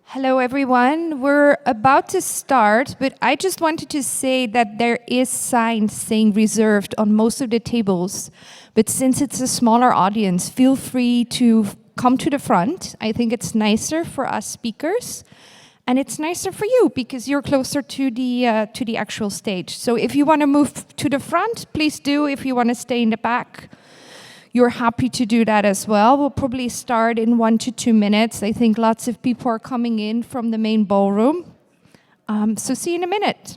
Hello, everyone. We're about to start, but I just wanted to say that there is signs saying reserved on most of the tables. But since it's a smaller audience, feel free to come to the front. I think it's nicer for us speakers, and it's nicer for you because you're closer to the actual stage. So if you want to move to the front, please do. If you want to stay in the back, you're happy to do that as well. We'll probably start in 1 to 2 minutes. I think lots of people are coming in from the main ballroom. So see you in a minute.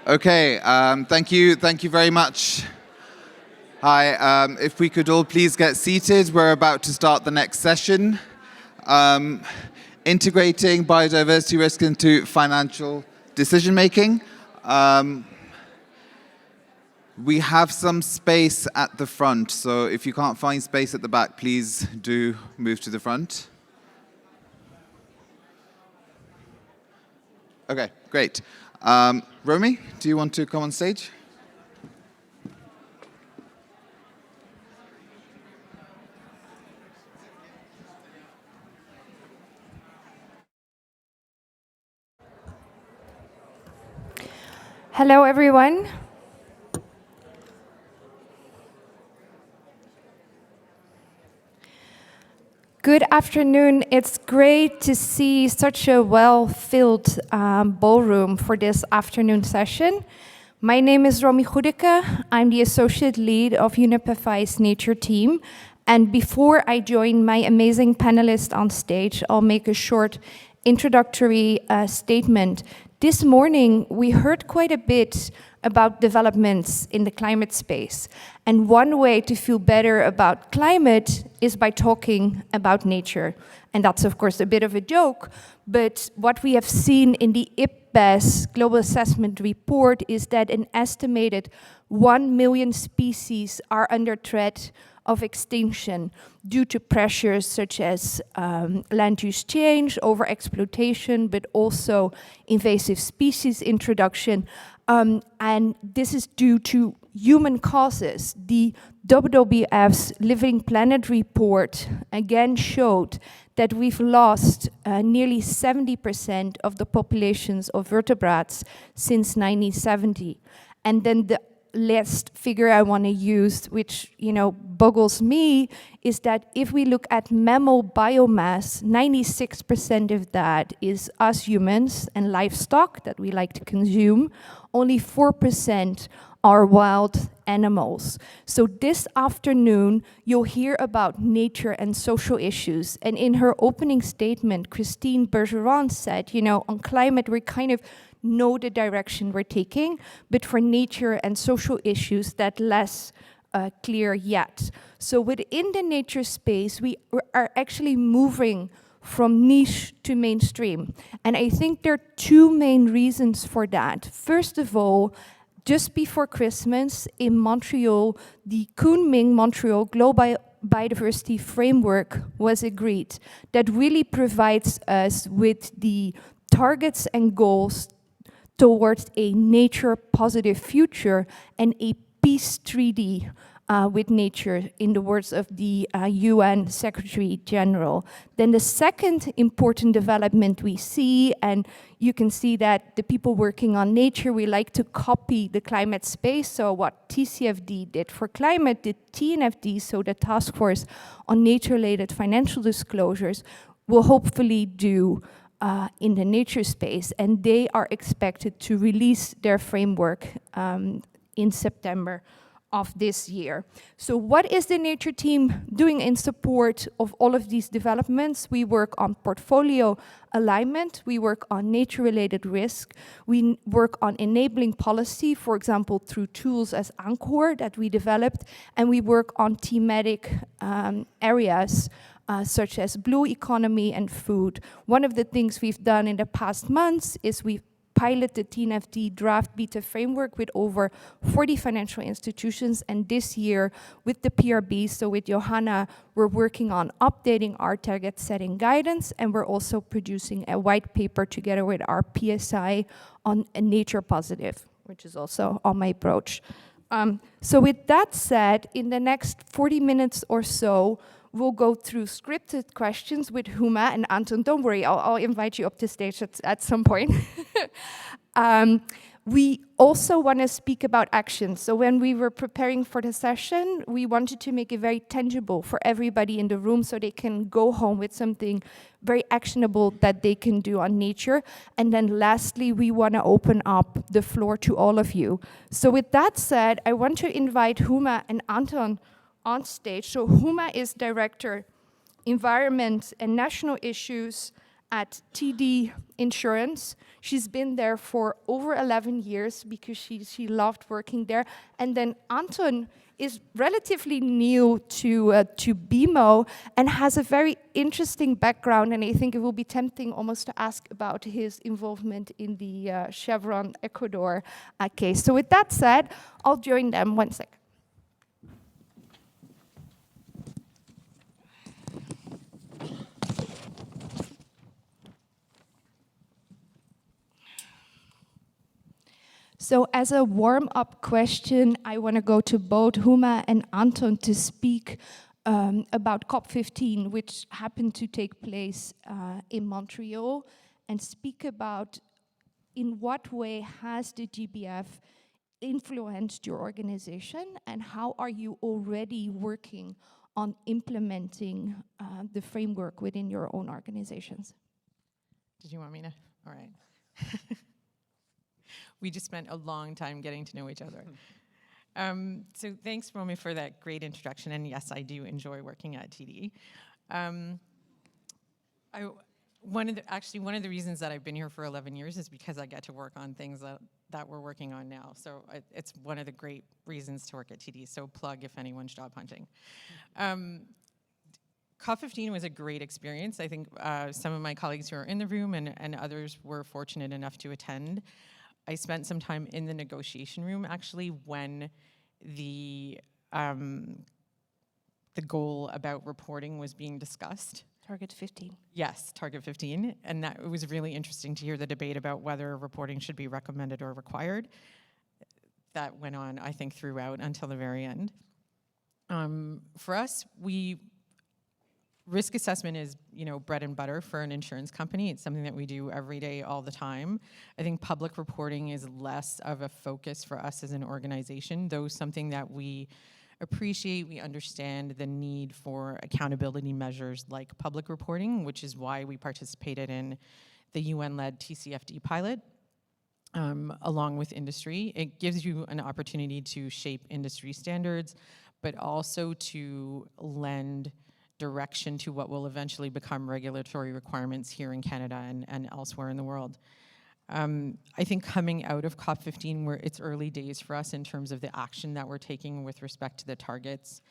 Okay, thank you very much. Hi, if we could all please get seated, we're about to start the next session. Integrating biodiversity risk into financial decision making. We have some space at the front, so if you can't find space at the back, please do move to the front. Okay, great. Romy, do you want to come on stage? Hello, everyone. Good afternoon. It's great to see such a well-filled ballroom for this afternoon session. My name is Romy Goedeke. I'm the associate lead of UNEP's Nature team. And before I join my amazing panelists on stage, I'll make a short introductory statement. This morning, we heard quite a bit about developments in the climate space. And one way to feel better about climate is by talking about nature. And that's, of course, a bit of a joke, but what we have seen in the IPBES Global Assessment Report is that an estimated 1 million species are under threat of extinction due to pressures such as land use change, overexploitation, but also invasive species introduction. And this is due to human causes. The WWF's Living Planet report again showed that we've lost nearly 70% of the populations of vertebrates since 1970. And then the last figure I want to use, which boggles me, is that if we look at mammal biomass, 96% of that is us humans and livestock that we like to consume. Only 4% are wild animals. So this afternoon, you'll hear about nature and social issues. And in her opening statement, Christine Bergeron said, on climate, we kind of know the direction we're taking, but for nature and social issues, that's less clear yet. So within the nature space, we are actually moving from niche to mainstream. And I think there are two main reasons for that. First of all, just before Christmas in Montreal, the Kunming Montreal Global Biodiversity Framework was agreed that really provides us with the targets and goals towards a nature-positive future and a peace treaty with nature, in the words of the UN Secretary General. Then the second important development we see, and you can see that the people working on nature, we like to copy the climate space. So what TCFD did for climate, the TNFD, so the Task Force on Nature-Related Financial Disclosures, will hopefully do in the nature space, and they are expected to release their framework in September of this year. So what is the nature team doing in support of all of these developments? We work on portfolio alignment, we work on nature-related risk, we work on enabling policy, for example, through tools as Anchor that we developed, and we work on thematic areas such as blue economy and food. One of the things we've done in the past months is we've piloted the TNFD draft beta framework with over 40 financial institutions, and this year with the PRB, so with Johanna, we're working on updating our target setting guidance, and we're also producing a white paper together with our PSI on a nature positive, which is also on my approach. So with that said, in the next 40 minutes or so, we'll go through scripted questions with Huma and Anton. Don't worry, I'll invite you up to stage at some point. We also want to speak about action. So when we were preparing for the session, we wanted to make it very tangible for everybody in the room so they can go home with something very actionable that they can do on nature. And then lastly, we want to open up the floor to all of you. So with that said, I want to invite Huma and Anton on stage. So Huma is Director, Environment and National Issues at TD Insurance. She's been there for over 11 years because she loved working there. And then Anton is relatively new to BMO and has a very interesting background. And I think it will be tempting almost to ask about his involvement in the Chevron Ecuador case. So with that said, I'll join them 1 second. So as a warm-up question, I want to go to both Huma and Anton to speak about COP15, which happened to take place in Montreal, and speak about in what way has the GBF influenced your organization, and how are you already working on implementing the framework within your own organizations? Did you want me to? All right. We just spent a long time getting to know each other. So thanks, Romy, for that great introduction. And yes, I do enjoy working at TD. One of the reasons that I've been here for 11 years is because I get to work on things that we're working on now. So it's one of the great reasons to work at TD. So plug if anyone's job hunting. COP15 was a great experience. I think some of my colleagues who are in the room and others were fortunate enough to attend. I spent some time in the negotiation room actually when the goal about reporting was being discussed. Target 15. Yes, Target 15. And that it was really interesting to hear the debate about whether reporting should be recommended or required. That went on, I think, throughout until the very end. For us, risk assessment is, bread and butter for an insurance company. It's something that we do every day, all the time. I think public reporting is less of a focus for us as an organization, though something that we appreciate. We understand the need for accountability measures like public reporting, which is why we participated in the UN-led TCFD pilot, along with industry. It gives you an opportunity to shape industry standards, but also to lend direction to what will eventually become regulatory requirements here in Canada and elsewhere in the world. I think coming out of COP15, where it's early days for us in terms of the action that we're taking with respect to the targets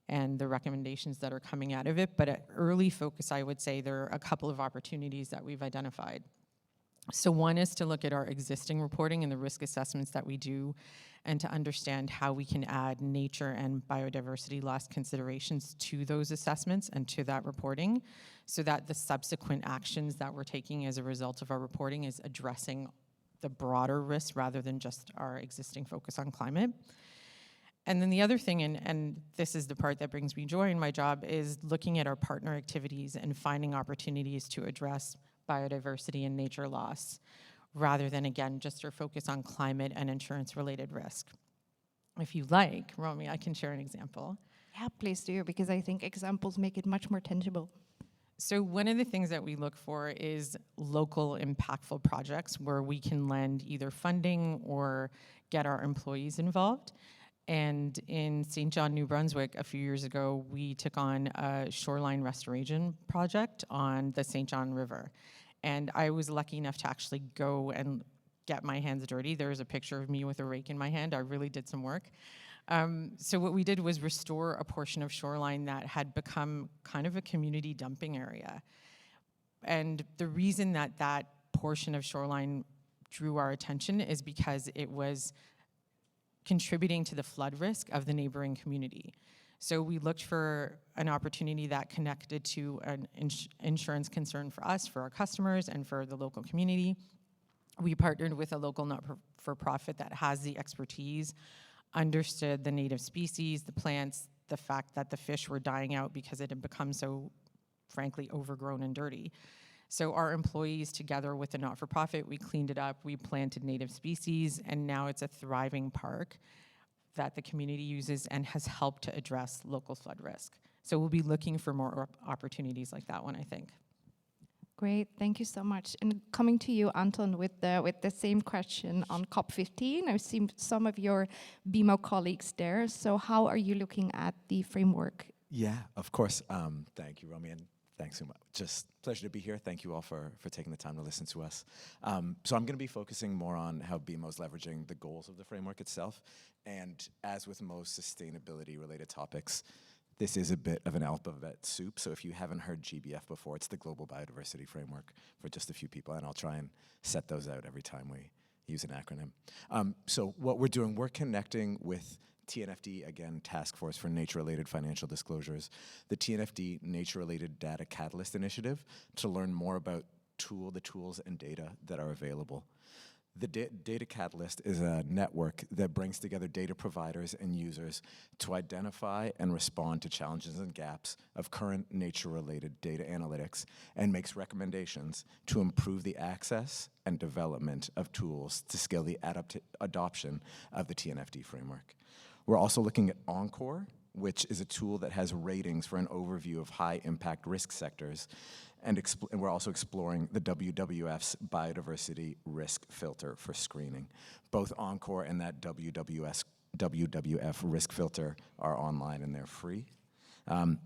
and the recommendations that are coming out of it, but at early focus, I would say there are a couple of opportunities that we've identified. So one is to look at our existing reporting and the risk assessments that we do, and to understand how we can add nature and biodiversity loss considerations to those assessments and to that reporting, so that the subsequent actions that we're taking as a result of our reporting is addressing the broader risks rather than just our existing focus on climate. And then the other thing, and this is the part that brings me joy in my job, is looking at our partner activities and finding opportunities to address biodiversity and nature loss, rather than, again, just our focus on climate and insurance-related risk. If you like, Romy, I can share an example. Yeah, please do, because I think examples make it much more tangible. So one of the things that we look for is local impactful projects where we can lend either funding or get our employees involved. And in St. John, New Brunswick, a few years ago, we took on a shoreline restoration project on the St. John River. And I was lucky enough to actually go and get my hands dirty. There's a picture of me with a rake in my hand. I really did some work. So what we did was restore a portion of shoreline that had become kind of a community dumping area. And the reason that that portion of shoreline drew our attention is because it was contributing to the flood risk of the neighboring community. So we looked for an opportunity that connected to an insurance concern for us, for our customers, and for the local community. We partnered with a local not-for-profit that has the expertise, understood the native species, the plants, the fact that the fish were dying out because it had become so, frankly, overgrown and dirty. So our employees, together with the not-for-profit, we cleaned it up, we planted native species, and now it's a thriving park that the community uses and has helped to address local flood risk. So we'll be looking for more opportunities like that one, I think. Great, thank you so much. And coming to you, Anton, with the same question on COP15, I've seen some of your BMO colleagues there. So how are you looking at the framework? Yeah, of course. Thank you, Romy. And Thanks, Huma. Just pleasure to be here. Thank you all for taking the time to listen to us. So I'm going to be focusing more on how BMO is leveraging the goals of the framework itself. And as with most sustainability-related topics, this is a bit of an alphabet soup. So if you haven't heard GBF before, it's the Global Biodiversity Framework for just a few people. And I'll try and set those out every time we use an acronym. So what we're doing, we're connecting with TNFD, again, Task Force for Nature-Related Financial Disclosures, the TNFD Nature-Related Data Catalyst Initiative, to learn more about the tools and data that are available. The Data Catalyst is a network that brings together data providers and users to identify and respond to challenges and gaps of current nature-related data analytics and makes recommendations to improve the access and development of tools to scale the adoption of the TNFD framework. We're also looking at Encore, which is a tool that has ratings for an overview of high-impact risk sectors, and we're also exploring the WWF's biodiversity risk filter for screening. Both Encore and that WWF risk filter are online and they're free.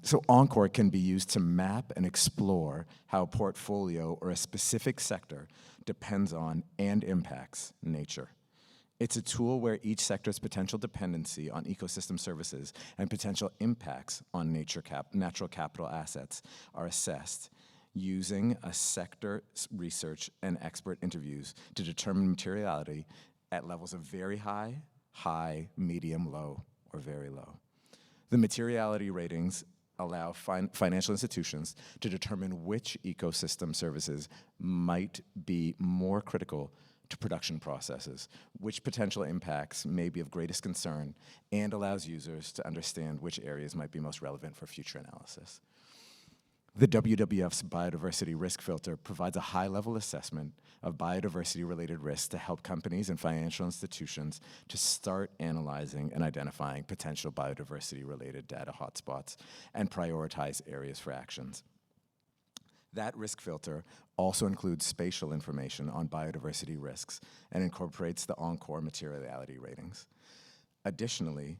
So Encore can be used to map and explore how a portfolio or a specific sector depends on and impacts nature. It's a tool where each sector's potential dependency on ecosystem services and potential impacts on natural capital assets are assessed using a sector research and expert interviews to determine materiality at levels of very high, high, medium, low, or very low. The materiality ratings allow financial institutions to determine which ecosystem services might be more critical to production processes, which potential impacts may be of greatest concern, and allows users to understand which areas might be most relevant for future analysis. The WWF's biodiversity risk filter provides a high-level assessment of biodiversity-related risks to help companies and financial institutions to start analyzing and identifying potential biodiversity-related data hotspots and prioritize areas for actions. That risk filter also includes spatial information on biodiversity risks and incorporates the Encore materiality ratings. Additionally,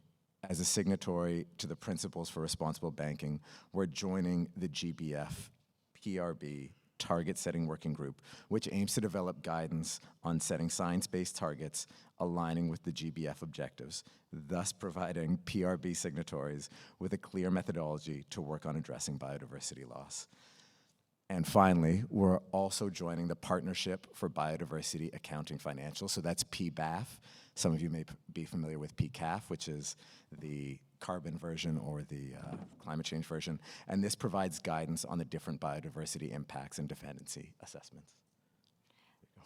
as a signatory to the Principles for Responsible Banking, we're joining the GBF PRB Target Setting Working Group, which aims to develop guidance on setting science-based targets aligning with the GBF objectives, thus providing PRB signatories with a clear methodology to work on addressing biodiversity loss. And finally, we're also joining the Partnership for Biodiversity Accounting Financials, so that's PBAF. Some of you may be familiar with PCAF, which is the carbon version or the climate change version, and this provides guidance on the different biodiversity impacts and dependency assessments.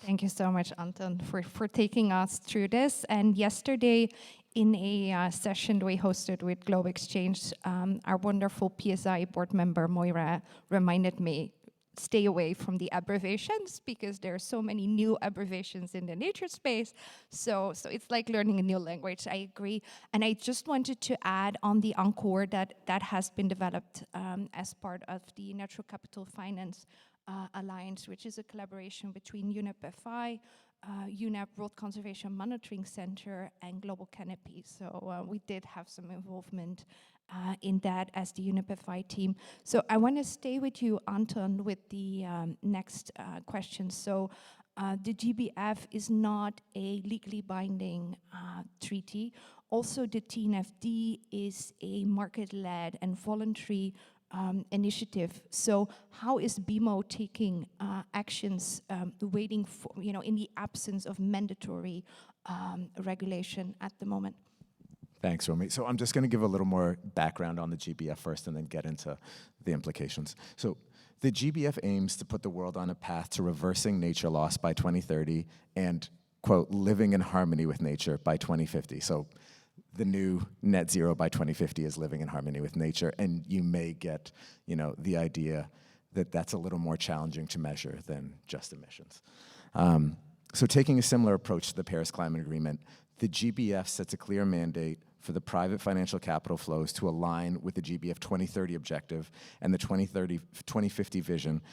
Thank you so much, Anton, for taking us through this. And yesterday, in a session we hosted with Global Exchange, our wonderful PSI board member, Moira, reminded me, stay away from the abbreviations because there are so many new abbreviations in the nature space. So it's like learning a new language, I agree. And I just wanted to add on the Encore that has been developed as part of the Natural Capital Finance Alliance, which is a collaboration between UNEP FI, UNEP World Conservation Monitoring Center, and Global Canopy. So we did have some involvement in that as the UNEP FI team. So I want to stay with you, Anton, with the next question. So the GBF is not a legally binding treaty. Also, the TNFD is a market-led and voluntary initiative. So how is BMO taking actions waiting for, in the absence of mandatory regulation at the moment? Thanks, Romy. So I'm just going to give a little more background on the GBF first and then get into the implications. So the GBF aims to put the world on a path to reversing nature loss by 2030 and, quote, living in harmony with nature by 2050. So the new net zero by 2050 is living in harmony with nature, and you may get, the idea that that's a little more challenging to measure than just emissions. So taking a similar approach to the Paris Climate Agreement, the GBF sets a clear mandate for the private financial capital flows to align with the GBF 2030 objective and the 2050 vision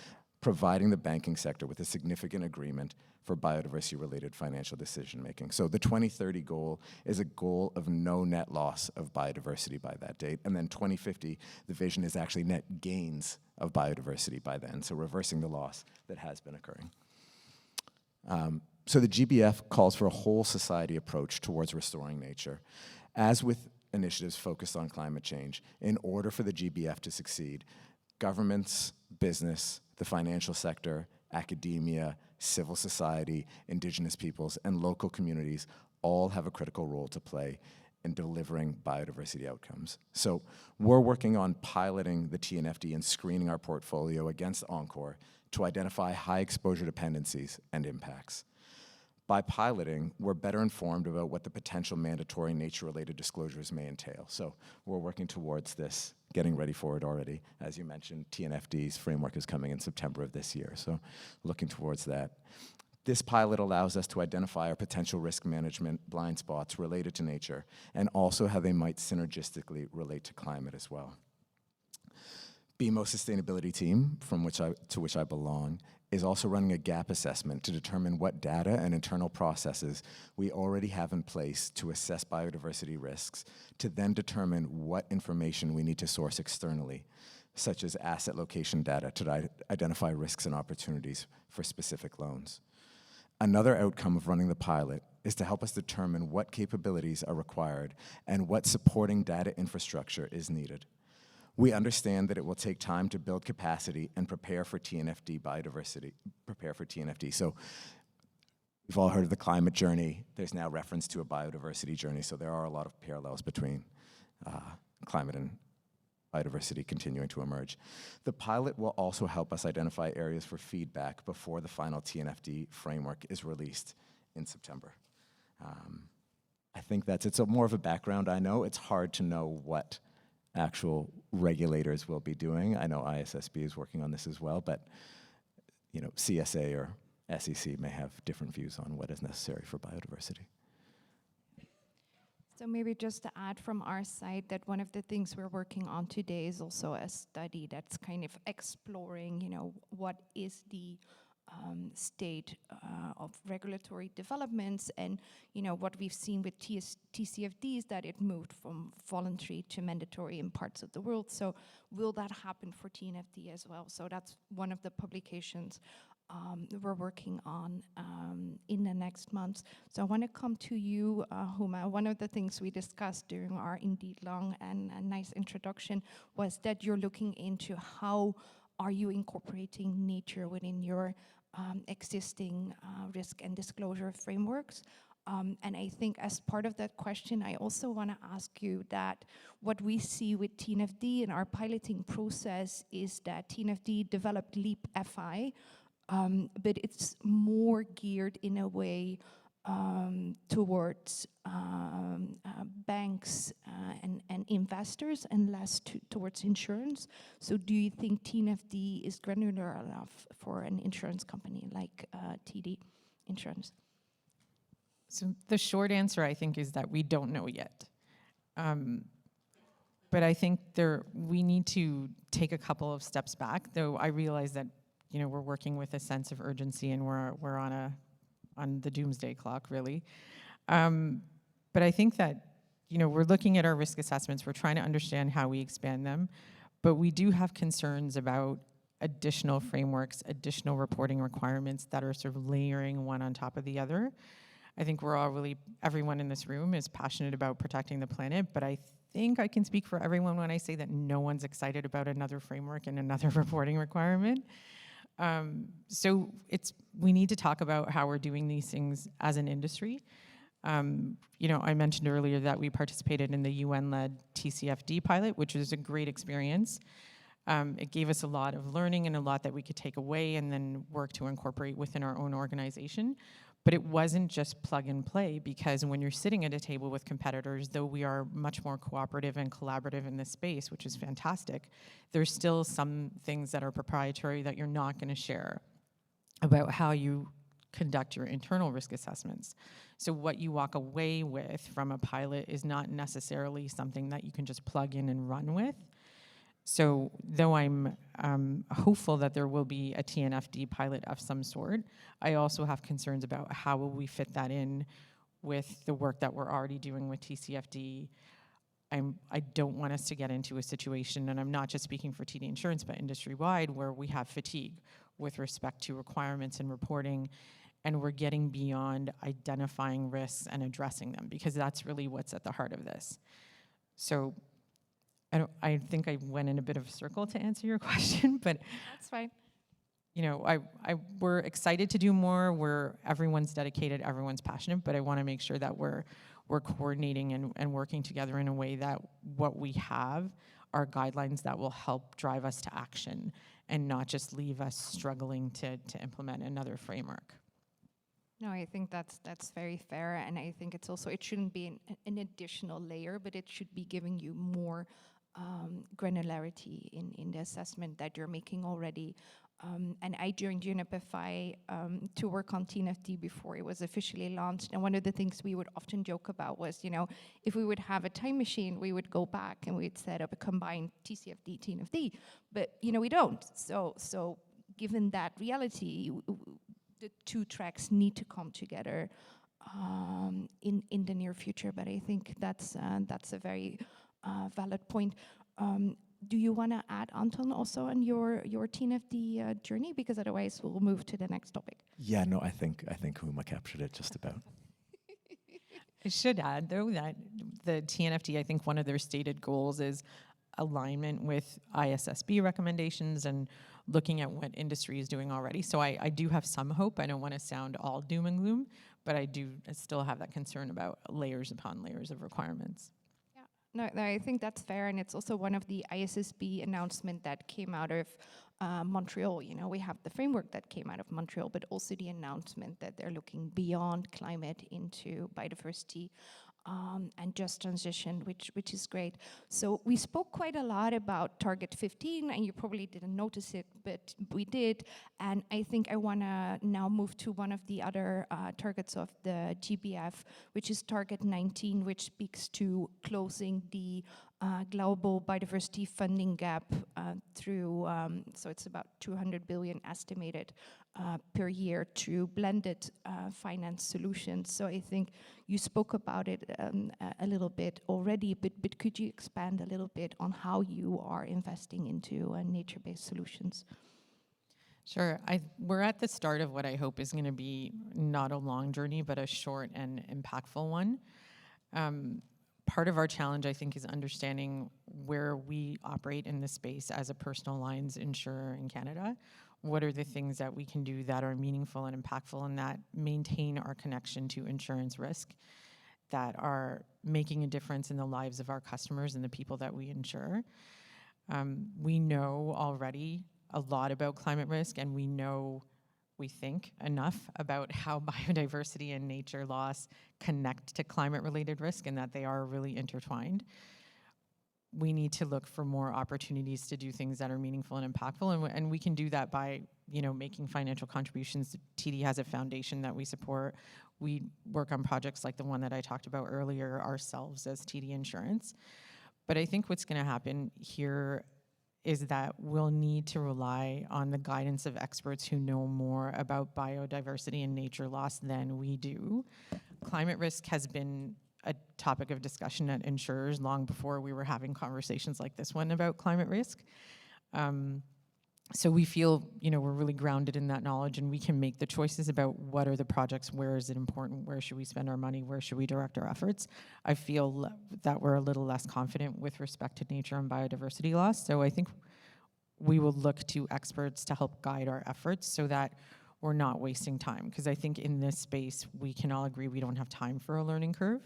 providing the banking sector with a significant agreement for biodiversity-related financial decision-making. So the 2030 goal is a goal of no net loss of biodiversity by that date. And then 2050, the vision is actually net gains of biodiversity by then, so reversing the loss that has been occurring. So the GBF calls for a whole society approach towards restoring nature. As with initiatives focused on climate change, in order for the GBF to succeed, governments, business, the financial sector, academia, civil society, indigenous peoples, and local communities all have a critical role to play in delivering biodiversity outcomes. So we're working on piloting the TNFD and screening our portfolio against Encore to identify high exposure dependencies and impacts. By piloting, we're better informed about what the potential mandatory nature-related disclosures may entail. So we're working towards this, getting ready for it already. As you mentioned, TNFD's framework is coming in September of this year, so looking towards that. This pilot allows us to identify our potential risk management blind spots related to nature, and also how they might synergistically relate to climate as well. BMO Sustainability Team, to which I belong, is also running a gap assessment to determine what data and internal processes we already have in place to assess biodiversity risks, to then determine what information we need to source externally, such as asset location data to identify risks and opportunities for specific loans. Another outcome of running the pilot is to help us determine what capabilities are required and what supporting data infrastructure is needed. We understand that it will take time to build capacity and prepare for TNFD biodiversity, So we've all heard of the climate journey. There's now reference to a biodiversity journey, so there are a lot of parallels between climate and biodiversity continuing to emerge. The pilot will also help us identify areas for feedback before the final TNFD framework is released in September. I think it's more of a background. I know it's hard to know what actual regulators will be doing. I know ISSB is working on this as well, but CSA or SEC may have different views on what is necessary for biodiversity. So maybe just to add from our side that one of the things we're working on today is also a study that's kind of exploring, what is the state of regulatory developments, and what we've seen with TCFD is that it moved from voluntary to mandatory in parts of the world. So will that happen for TNFD as well? So that's one of the publications we're working on in the next months. So I want to come to you, Huma. One of the things we discussed during our indeed long and nice introduction was that you're looking into how are you incorporating nature within your existing risk and disclosure frameworks. And I think as part of that question, I also want to ask you that what we see with TNFD in our piloting process is that TNFD developed LEAP FI, but it's more geared in a way towards banks and investors and less towards insurance. So do you think TNFD is granular enough for an insurance company like TD Insurance? So the short answer, I think, is that we don't know yet. But I think we need to take a couple of steps back, though I realize that we're working with a sense of urgency and we're on the doomsday clock, really. But I think that, we're looking at our risk assessments, we're trying to understand how we expand them, but we do have concerns about additional frameworks, additional reporting requirements that are sort of layering one on top of the other. I think everyone in this room is passionate about protecting the planet, but I think I can speak for everyone when I say that no one's excited about another framework and another reporting requirement. So we need to talk about how we're doing these things as an industry. I mentioned earlier that we participated in the UN-led TCFD pilot, which was a great experience. It gave us a lot of learning and a lot that we could take away and then work to incorporate within our own organization. But it wasn't just plug and play, because when you're sitting at a table with competitors, though we are much more cooperative and collaborative in this space, which is fantastic, there's still some things that are proprietary that you're not going to share about how you conduct your internal risk assessments. So what you walk away with from a pilot is not necessarily something that you can just plug in and run with. So though I'm hopeful that there will be a TNFD pilot of some sort, I also have concerns about how will we fit that in with the work that we're already doing with TCFD. I don't want us to get into a situation, and I'm not just speaking for TD Insurance, but industry-wide, where we have fatigue with respect to requirements and reporting, and we're getting beyond identifying risks and addressing them, because that's really what's at the heart of this. So I think I went in a bit of a circle to answer your question, but That's fine. you know, we're excited to do more. Everyone's dedicated, everyone's passionate, but I want to make sure that we're coordinating and working together in a way that what we have are guidelines that will help drive us to action and not just leave us struggling to implement another framework. No, I think that's very fair, and I think it's also, it shouldn't be an additional layer, but it should be giving you more granularity in the assessment that you're making already. And I joined UNEP to work on TNFD before it was officially launched. And one of the things we would often joke about was, you know, if we would have a time machine, we would go back and we'd set up a combined TCFD, TNFD. But, you know, we don't. So given that reality, the two tracks need to come together in the near future. But I think that's a very valid point. Do you want to add, Anton, also on your TNFD journey? Because otherwise we'll move to the next topic. Yeah, no, I think Huma captured it just about. I should add, though, that the TNFD, I think one of their stated goals is alignment with ISSB recommendations and looking at what industry is doing already. So I do have some hope. I don't want to sound all doom and gloom, but I still have that concern about layers upon layers of requirements. No, I think that's fair, and it's also one of the ISSB announcement that came out of Montreal. You know, we have the framework that came out of Montreal, but also the announcement that they're looking beyond climate into biodiversity and just transition, which is great. So we spoke quite a lot about Target 15, and you probably didn't notice it, but we did. And I think I want to now move to one of the other targets of the GBF, which is Target 19, which speaks to closing the global biodiversity funding gap through, so it's about 200 billion estimated per year to blended finance solutions. So I think you spoke about it a little bit already, but could you expand a little bit on how you are investing into nature-based solutions? Sure. We're at the start of what I hope is going to be not a long journey, but a short and impactful one. Part of our challenge, I think, is understanding where we operate in this space as a personal lines insurer in Canada. What are the things that we can do that are meaningful and impactful and that maintain our connection to insurance risk, that are making a difference in the lives of our customers and the people that we insure? We know already a lot about climate risk, and we think enough about how biodiversity and nature loss connect to climate-related risk and that they are really intertwined. We need to look for more opportunities to do things that are meaningful and impactful, and we can do that by, you know, making financial contributions. TD has a foundation that we support. We work on projects like the one that I talked about earlier ourselves as TD Insurance. But I think what's going to happen here is that we'll need to rely on the guidance of experts who know more about biodiversity and nature loss than we do. Climate risk has been a topic of discussion at insurers long before we were having conversations like this one about climate risk. So we feel, you know, we're really grounded in that knowledge, and we can make the choices about what are the projects, where is it important, where should we spend our money, where should we direct our efforts. I feel that we're a little less confident with respect to nature and biodiversity loss. So I think we will look to experts to help guide our efforts so that we're not wasting time. Because I think in this space, we can all agree we don't have time for a learning curve.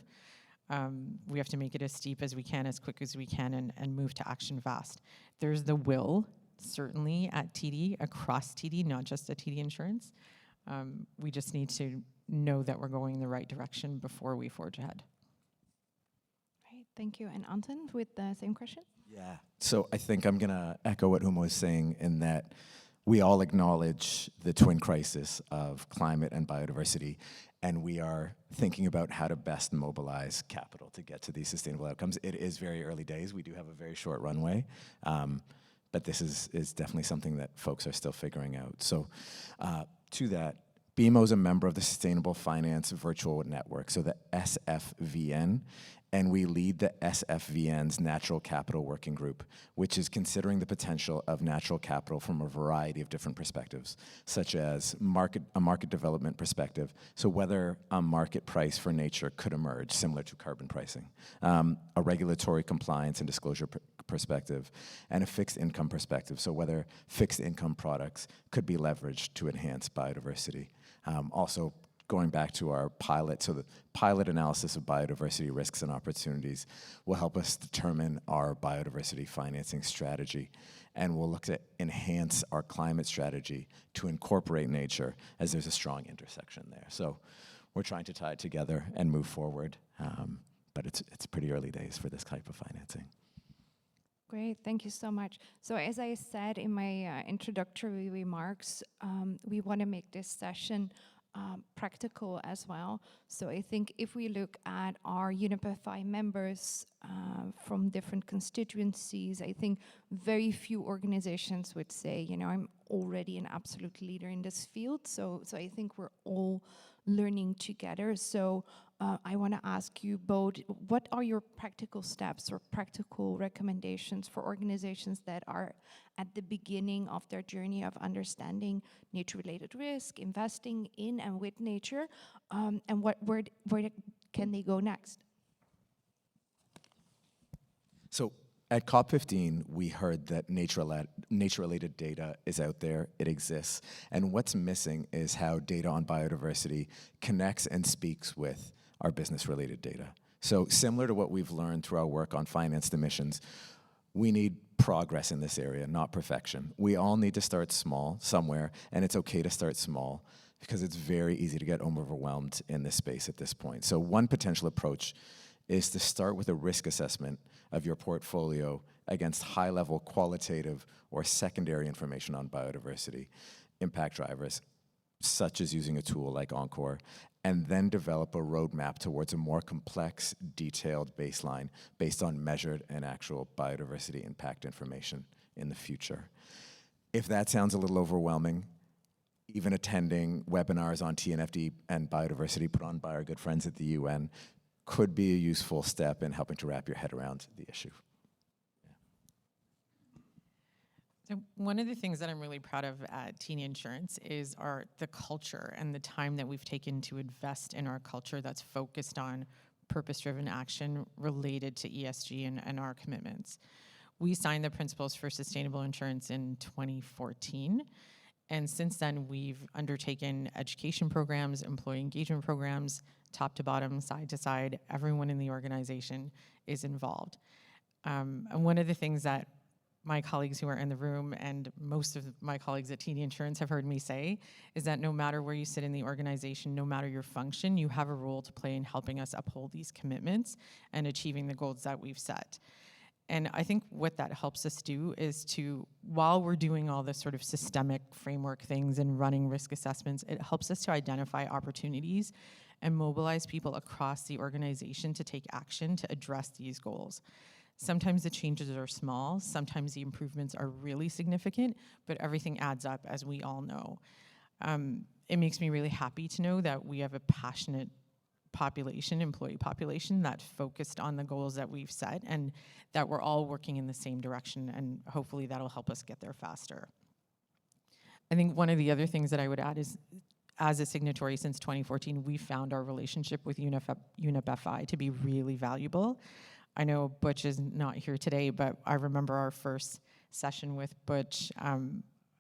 We have to make it as steep as we can, as quick as we can, and move to action fast. There's the will, certainly at TD, across TD, not just at TD Insurance. We just need to know that we're going in the right direction before we forge ahead. Right, thank you. And Anton, with the same question? Yeah, so I think I'm going to echo what Huma was saying in that we all acknowledge the twin crisis of climate and biodiversity, and we are thinking about how to best mobilize capital to get to these sustainable outcomes. It is very early days. We do have a very short runway, but this is definitely something that folks are still figuring out. So to that, BMO is a member of the Sustainable Finance Virtual Network, so the SFVN, and we lead the SFVN's Natural Capital Working Group, which is considering the potential of natural capital from a variety of different perspectives, such as a market development perspective, so whether a market price for nature could emerge, similar to carbon pricing, a regulatory compliance and disclosure perspective, and a fixed income perspective, so whether fixed income products could be leveraged to enhance biodiversity. Also, going back to our pilot, so the pilot analysis of biodiversity risks and opportunities will help us determine our biodiversity financing strategy, and we'll look to enhance our climate strategy to incorporate nature, as there's a strong intersection there. So we're trying to tie it together and move forward, but it's pretty early days for this type of financing. Great, thank you so much. So as I said in my introductory remarks, we want to make this session practical as well. So I think if we look at our UNEP members from different constituencies, I think very few organizations would say, you know, I'm already an absolute leader in this field. So I think we're all learning together. So I want to ask you both, what are your practical steps or practical recommendations for organizations that are at the beginning of their journey of understanding nature-related risk, investing in and with nature, and where can they go next? So at COP15, we heard that nature-related data is out there, it exists, and what's missing is how data on biodiversity connects and speaks with our business-related data. So similar to what we've learned through our work on financed emissions, we need progress in this area, not perfection. We all need to start small somewhere, and it's okay to start small because it's very easy to get overwhelmed in this space at this point. So one potential approach is to start with a risk assessment of your portfolio against high-level qualitative or secondary information on biodiversity, impact drivers, such as using a tool like Encore, and then develop a roadmap towards a more complex, detailed baseline based on measured and actual biodiversity impact information in the future. If that sounds a little overwhelming, even attending webinars on TNFD and biodiversity put on by our good friends at the UN could be a useful step in helping to wrap your head around the issue. So one of the things that I'm really proud of at TD Insurance is the culture and the time that we've taken to invest in our culture that's focused on purpose-driven action related to ESG and our commitments. We signed the Principles for Sustainable Insurance in 2014, and since then we've undertaken education programs, employee engagement programs, top to bottom, side to side. Everyone in the organization is involved. And one of the things that my colleagues who are in the room and most of my colleagues at TD Insurance have heard me say is that no matter where you sit in the organization, no matter your function, you have a role to play in helping us uphold these commitments and achieving the goals that we've set. And I think what that helps us do is to, while we're doing all this sort of systemic framework things and running risk assessments, it helps us to identify opportunities and mobilize people across the organization to take action to address these goals. Sometimes the changes are small, sometimes the improvements are really significant, but everything adds up, as we all know. It makes me really happy to know that we have a passionate population, employee population, that's focused on the goals that we've set and that we're all working in the same direction, and hopefully that'll help us get there faster. I think one of the other things that I would add is, as a signatory since 2014, we found our relationship with UNEP to be really valuable. I know Butch is not here today, but I remember our first session with Butch.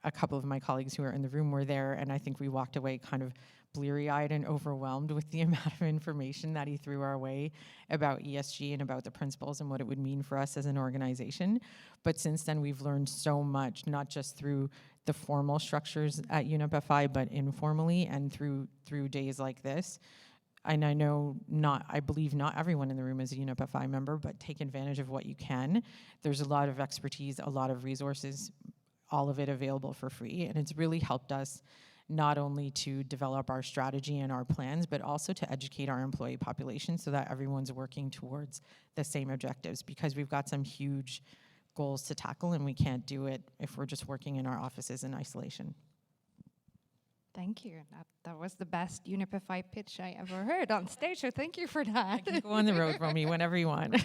A couple of my colleagues who are in the room were there, and I think we walked away kind of bleary-eyed and overwhelmed with the amount of information that he threw our way about ESG and about the principles and what it would mean for us as an organization. But since then, we've learned so much, not just through the formal structures at UNEP, but informally and through days like this. And I believe not everyone in the room is a UNEP member, but take advantage of what you can. There's a lot of expertise, a lot of resources all of it available for free. And it's really helped us not only to develop our strategy and our plans, but also to educate our employee population so that everyone's working towards the same objectives, because we've got some huge goals to tackle and we can't do it if we're just working in our offices in isolation. Thank you. That was the best Unipify pitch I ever heard on stage, so thank you for that. I can go on the road, Romy, whenever you want.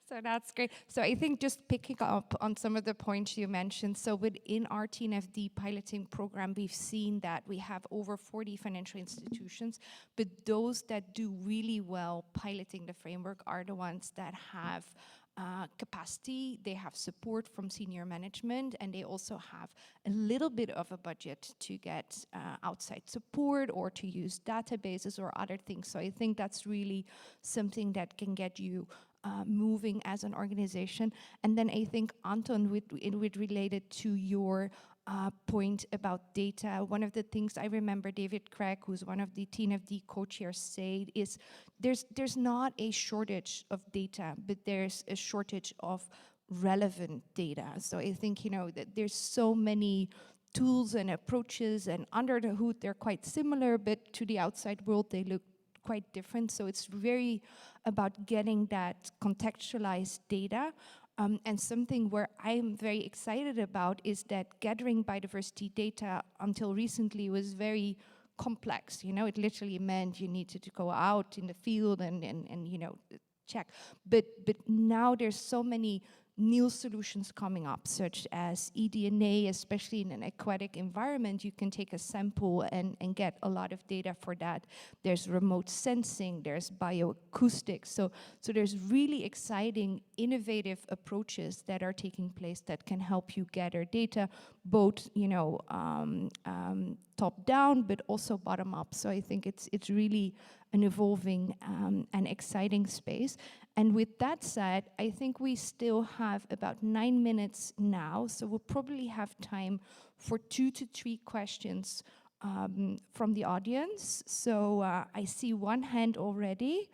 So that's great. So I think just picking up on some of the points you mentioned, so within our TNFD piloting program, we've seen that we have over 40 financial institutions, but those that do really well piloting the framework are the ones that have capacity, they have support from senior management, and they also have a little bit of a budget to get outside support or to use databases or other things. So I think that's really something that can get you moving as an organization. And then I think, Anton, with related to your point about data, one of the things I remember David Craig, who's one of the TNFD co-chairs, said is there's not a shortage of data, but there's a shortage of relevant data. So I think, you know, that there's so many tools and approaches, and under the hood they're quite similar, but to the outside world they look quite different. So it's very about getting that contextualized data. And something where I'm very excited about is that gathering biodiversity data until recently was very complex. You know, it literally meant you needed to go out in the field and you know, check. But now there's so many new solutions coming up, such as eDNA, especially in an aquatic environment. You can take a sample and get a lot of data for that. There's remote sensing, there's bioacoustics. So there's really exciting, innovative approaches that are taking place that can help you gather data, both, you know, top down, but also bottom up. So I think it's really an evolving and exciting space. And with that said, I think we still have about 9 minutes now, so we'll probably have time for 2 to 3 questions from the audience. So I see one hand already.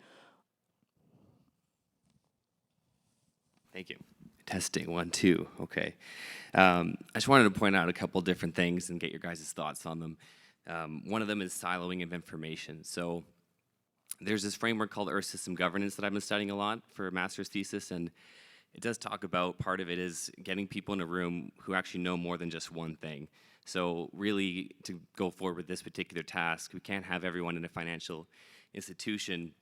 Thank you. Testing, 1, 2, okay. I just wanted to point out a couple different things and get your guys' thoughts on them. One of them is siloing of information. So there's this framework called Earth System Governance that I've been studying a lot for a master's thesis, and it does talk about, part of it is getting people in a room who actually know more than just one thing. So really, to go forward with this particular task, we can't have everyone in a financial institution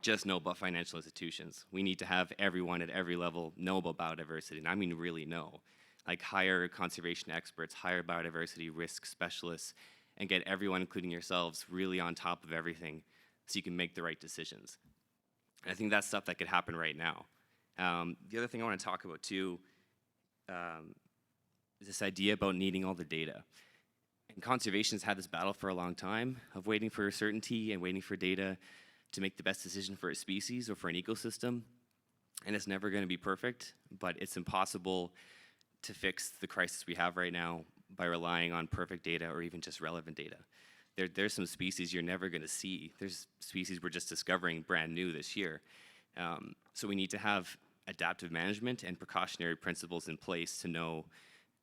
just know about financial institutions. We need to have everyone at every level know about biodiversity, and I mean really know. Like hire conservation experts, hire biodiversity risk specialists, and get everyone, including yourselves, really on top of everything so you can make the right decisions. And I think that's stuff that could happen right now. The other thing I want to talk about too is this idea about needing all the data. And conservation's had this battle for a long time of waiting for certainty and waiting for data to make the best decision for a species or for an ecosystem. And it's never going to be perfect, but it's impossible to fix the crisis we have right now by relying on perfect data or even just relevant data. There's some species you're never going to see. There's species we're just discovering brand new this year. So we need to have adaptive management and precautionary principles in place to know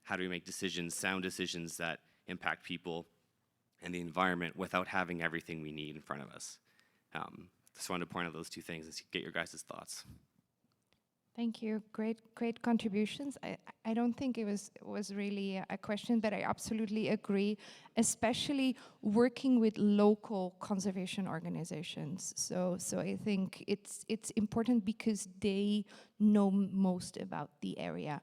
how do we make decisions, sound decisions that impact people and the environment without having everything we need in front of us. Just wanted to point out those 2 things and get your guys' thoughts. Thank you. Great contributions. I don't think it was really a question, but I absolutely agree, especially working with local conservation organizations. So I think it's important because they know most about the area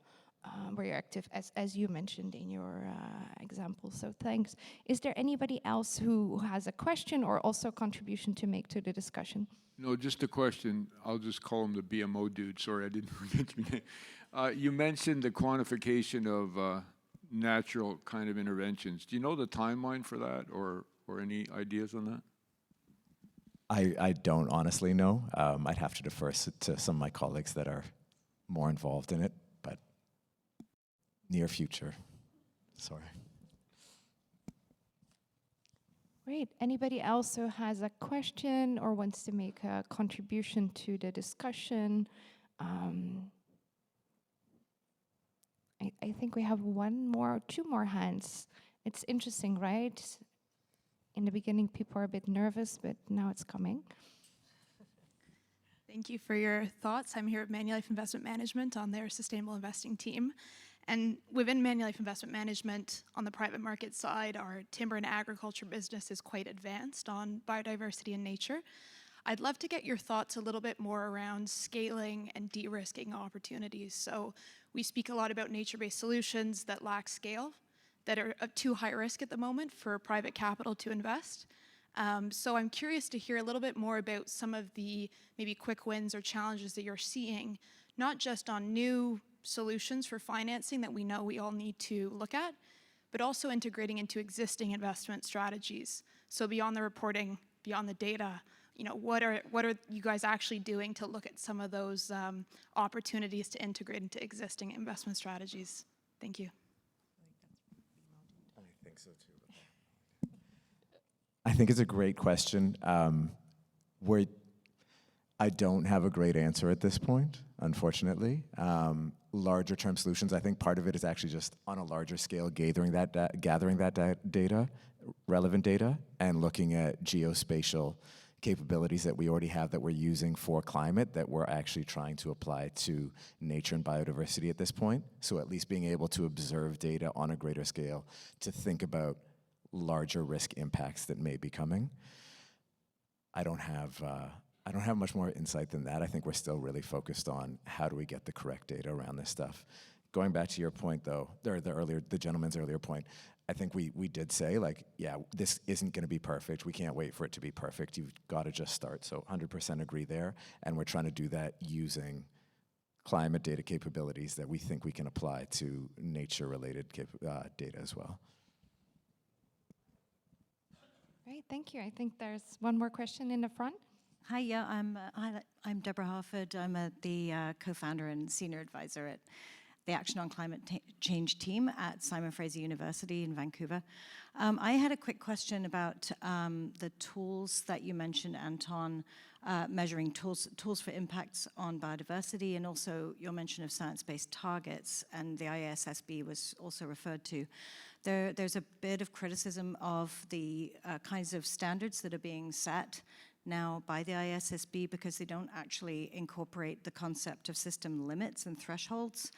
where you're active, as you mentioned in your example. So thanks. Is there anybody else who has a question or also a contribution to make to the discussion? No, just a question. I'll just call him the BMO dude. Sorry, I didn't forget your name. You mentioned the quantification of natural kind of interventions. Do you know the timeline for that, or any ideas on that? I don't honestly know. I'd have to defer to some of my colleagues that are more involved in it, but near future. Sorry. Great. Anybody else who has a question or wants to make a contribution to the discussion? I think we have one more, two more hands. It's interesting, right? In the beginning, people are a bit nervous, but now it's coming. Thank you for your thoughts. I'm here at Manulife Investment Management on their sustainable investing team. And within Manulife Investment Management, on the private market side, our timber and agriculture business is quite advanced on biodiversity and nature. I'd love to get your thoughts a little bit more around scaling and de-risking opportunities. So we speak a lot about nature-based solutions that lack scale, that are of too high risk at the moment for private capital to invest. So I'm curious to hear a little bit more about some of the maybe quick wins or challenges that you're seeing, not just on new solutions for financing that we know we all need to look at, but also integrating into existing investment strategies. So beyond the reporting, beyond the data, what are you guys actually doing to look at some of those opportunities to integrate into existing investment strategies? Thank you. I think so too. I think it's a great question. I don't have a great answer at this point, unfortunately. Larger term solutions, I think part of it is actually just on a larger scale gathering that data, relevant data, and looking at geospatial capabilities that we already have that we're using for climate that we're actually trying to apply to nature and biodiversity at this point. So at least being able to observe data on a greater scale to think about larger risk impacts that may be coming. I don't have much more insight than that. I think we're still really focused on how do we get the correct data around this stuff. Going back to your point, though, the gentleman's earlier point, I think we did say, like, yeah, this isn't going to be perfect. We can't wait for it to be perfect. You've got to just start. So 100% agree there. And we're trying to do that using climate data capabilities that we think we can apply to nature-related data as well. Great, thank you. I think there's one more question in the front. Hi, yeah, I'm Deborah Harford. I'm the co-founder and senior advisor at the Action on Climate Change team at Simon Fraser University in Vancouver. I had a quick question about the tools that you mentioned, Anton, measuring tools for impacts on biodiversity, and also your mention of science-based targets, and the ISSB was also referred to. There's a bit of criticism of the kinds of standards that are being set now by the ISSB because they don't actually incorporate the concept of system limits and thresholds.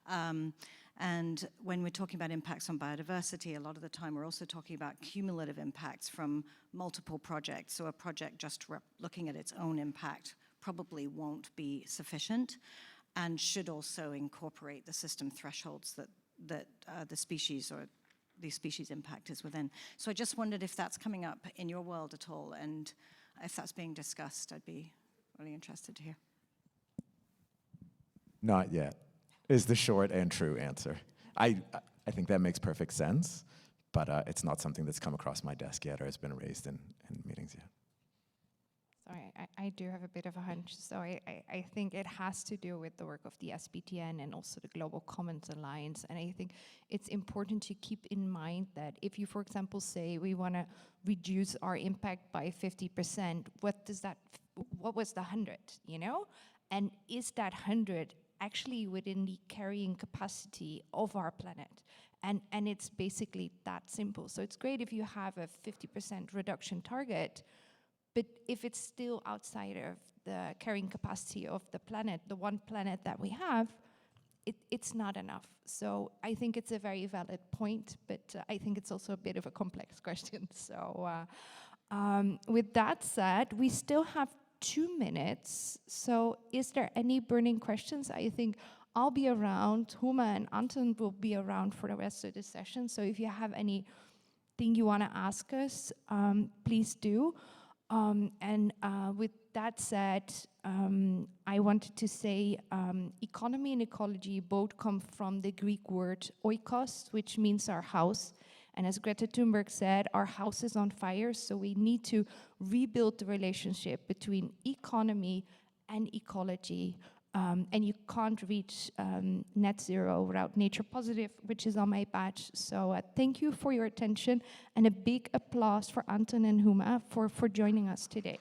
And when we're talking about impacts on biodiversity, a lot of the time we're also talking about cumulative impacts from multiple projects. So a project just looking at its own impact probably won't be sufficient and should also incorporate the system thresholds that the species or the species impact is within. So I just wondered if that's coming up in your world at all, and if that's being discussed, I'd be really interested to hear. Not yet, is the short and true answer. I think that makes perfect sense, but it's not something that's come across my desk yet or has been raised in meetings yet. Sorry, I do have a bit of a hunch. So I think it has to do with the work of the SBTN and also the Global Commons Alliance. And I think it's important to keep in mind that if you, for example, say we want to reduce our impact by 50%, what was the 100, you know? And is that 100 actually within the carrying capacity of our planet? And it's basically that simple. So it's great if you have a 50% reduction target, but if it's still outside of the carrying capacity of the planet, the one planet that we have, it's not enough. So I think it's a very valid point, but I think it's also a bit of a complex question. So with that said, we still have 2 minutes. So is there any burning questions? I think I'll be around. Huma and Anton will be around for the rest of the session. So if you have anything you want to ask us, please do. And with that said, I wanted to say economy and ecology both come from the Greek word oikos, which means our house. And as Greta Thunberg said, our house is on fire, so we need to rebuild the relationship between economy and ecology. And you can't reach net zero without nature positive, which is on my badge. So thank you for your attention, and a big applause for Anton and Huma for joining us today.